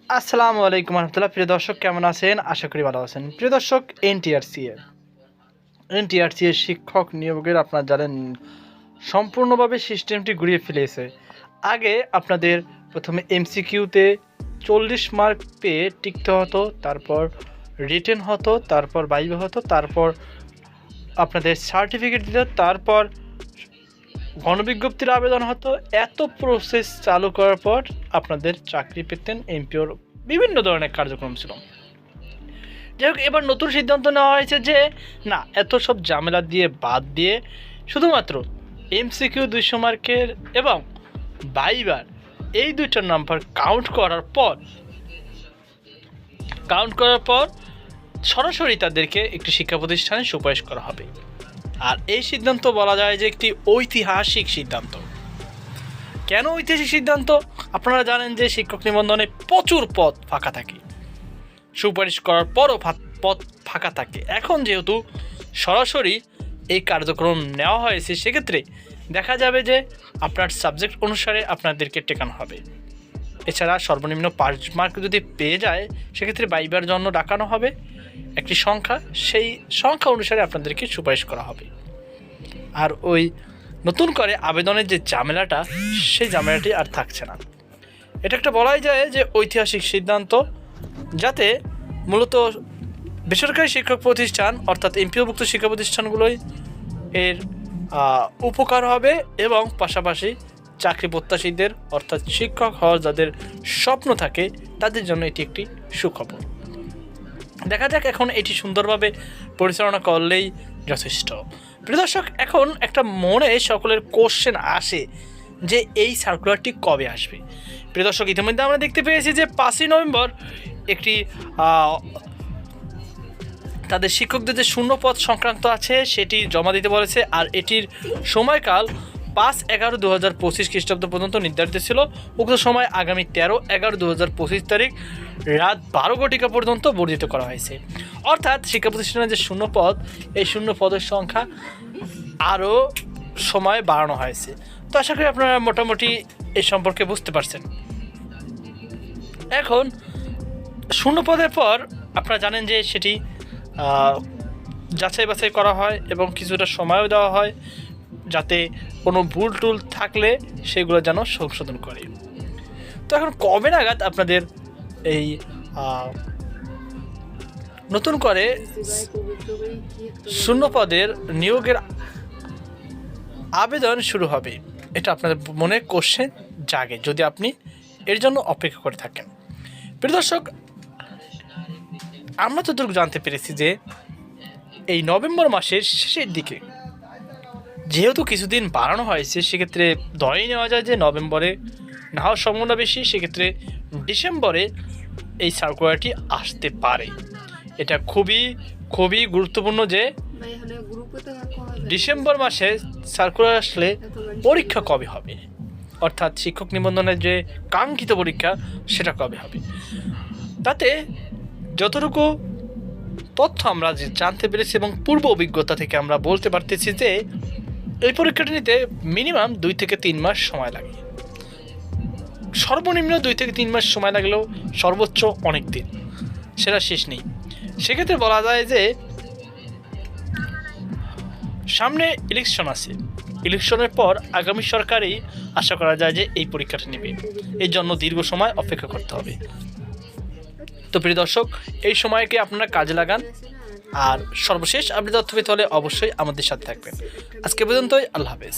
আসসালামু আলাইকুম রহমতুল্লাহ। প্রিয় দর্শক, কেমন আছেন? আশা করি ভালো আছেন। প্রিয় দর্শক, এনটিআরসি এর শিক্ষক নিয়োগের আপনারা জানেন সম্পূর্ণভাবে সিস্টেমটি ঘুরিয়ে ফেলেছে। আগে আপনাদের প্রথমে এমসিকিউতে 40 মার্ক পেয়ে টিকতে হতো, তারপর রিটেন হতো, তারপর ভাইভা হতো, তারপর আপনাদের সার্টিফিকেট দিত, তারপর গণবিজ্ঞপ্তির আবেদন হতো। এত প্রসেস চালু করার পর আপনাদের চাকরি পেতেন। এমপিওর বিভিন্ন ধরনের কার্যক্রম ছিল। যাই হোক, এবার নতুন সিদ্ধান্ত নেওয়া হয়েছে যে না, এত সব ঝামেলা দিয়ে বাদ দিয়ে শুধুমাত্র এমসিকিউ 200 মার্কের এবং ভাইবার এই দুইটা নাম্বার কাউন্ট করার পর সরাসরি তাদেরকে একটি শিক্ষা প্রতিষ্ঠানে সুপারিশ করা হবে। আর এই সিদ্ধান্ত বলা যায় যে একটি ঐতিহাসিক সিদ্ধান্ত। কেন ঐতিহাসিক সিদ্ধান্ত? আপনারা জানেন যে শিক্ষক নিবন্ধনে প্রচুর পদ ফাঁকা থাকে, সুপারিশ করার পরও পদ ফাঁকা থাকে। এখন যেহেতু সরাসরি এই কার্যক্রম নেওয়া হয়েছে, সেক্ষেত্রে দেখা যাবে যে আপনার সাবজেক্ট অনুসারে আপনাদেরকে টেকানো হবে। এছাড়া সর্বনিম্ন 5 মার্ক যদি পেয়ে যায়, সেক্ষেত্রে ভাইবার জন্য ডাকানো হবে একটি সংখ্যা, সেই সংখ্যা অনুসারে আপনাদেরকে সুপারিশ করা হবে। আর ওই নতুন করে আবেদনের যে ঝামেলাটা, সেই ঝামেলাটি আর থাকছে না। এটা একটা বলাই যায় যে ঐতিহাসিক সিদ্ধান্ত, যাতে মূলত বেসরকারি শিক্ষা প্রতিষ্ঠান অর্থাৎ এমপিওভুক্ত শিক্ষা প্রতিষ্ঠানগুলোই এর উপকার হবে এবং পাশাপাশি চাকরি প্রত্যাশীদের অর্থাৎ শিক্ষক হওয়ার যাদের স্বপ্ন থাকে তাদের জন্য এটি একটি সুখবর। দেখা যাক এখন এটি সুন্দরভাবে পরিচালনা করলেই যথেষ্ট। প্রিয় দর্শক, এখন একটা মনে সকলের কোশ্চেন আসে যে এই সার্কুলারটি কবে আসবে। প্রিয় দর্শক, ইতিমধ্যে আমরা দেখতে পেয়েছি যে 5ই নভেম্বর একটি তাদের শিক্ষকদের যে শূন্য পদ সংক্রান্ত আছে সেটি জমা দিতে বলেছে। আর এটির সময়কাল 5/11/2025 খ্রিস্টাব্দ পর্যন্ত নির্ধারিত ছিল। উক্ত সময় আগামী 13/11/2025 তারিখ রাত 12 ঘটিকা পর্যন্ত বর্ধিত করা হয়েছে। অর্থাৎ শিক্ষা প্রতিষ্ঠানের যে শূন্য পদ, এই শূন্য পদের সংখ্যা আরও সময় বাড়ানো হয়েছে। তো আশা করি আপনারা মোটামুটি এই সম্পর্কে বুঝতে পারছেন। এখন শূন্য পদের পর আপনারা জানেন যে সেটি যাচাই বাছাই করা হয় এবং কিছুটা সময়ও দেওয়া হয় যাতে কোনো ভুল টুল থাকলে সেগুলো যেন সংশোধন করে। তো এখন কবে নাগাদ আপনাদের এই নতুন করে শূন্য পদের নিয়োগের আবেদন শুরু হবে, এটা আপনাদের মনে কোশ্চেন জাগে যদি আপনি এর জন্য অপেক্ষা করে থাকেন। প্রিয় দর্শক, আমরা যতটুকু জানতে পেরেছি যে এই নভেম্বর মাসের শেষের দিকে যেহেতু কিছুদিন বাড়ানো হয়েছে, সেক্ষেত্রে ধরেই নেওয়া যায় যে নভেম্বরে না হওয়ার সম্ভাবনা বেশি, সেক্ষেত্রে ডিসেম্বরে এই সার্কুলারটি আসতে পারে। এটা খুবই খুবই গুরুত্বপূর্ণ যে ডিসেম্বর মাসে সার্কুলার আসলে পরীক্ষা কবে হবে, অর্থাৎ শিক্ষক নিবন্ধনের যে কাঙ্ক্ষিত পরীক্ষা সেটা কবে হবে। তাতে যতটুকু তথ্য আমরা জানতে পেরেছি এবং পূর্ব অভিজ্ঞতা থেকে আমরা বলতে পারতেছি যে এই পরীক্ষাটি নিতে মিনিমাম 2 থেকে 3 মাস সময় লাগে। সর্বনিম্ন 2 থেকে 3 মাস সময় লাগলেও সর্বোচ্চ অনেক দিন, সেটা শেষ নেই। সেক্ষেত্রে বলা যায় যে সামনে ইলেকশন আছে, ইলেকশনের পর আগামী সরকারই আশা করা যায় যে এই পরীক্ষাটা নেবে। এই জন্য দীর্ঘ সময় অপেক্ষা করতে হবে। তো প্রিয় দর্শক, এই সময়কে আপনারা কাজে লাগান। আর সর্বশেষ আপনি তথ্য পেতে হলে অবশ্যই আমাদের সাথে থাকবেন। আজকে পর্যন্তই, আল্লাহ হাফেজ।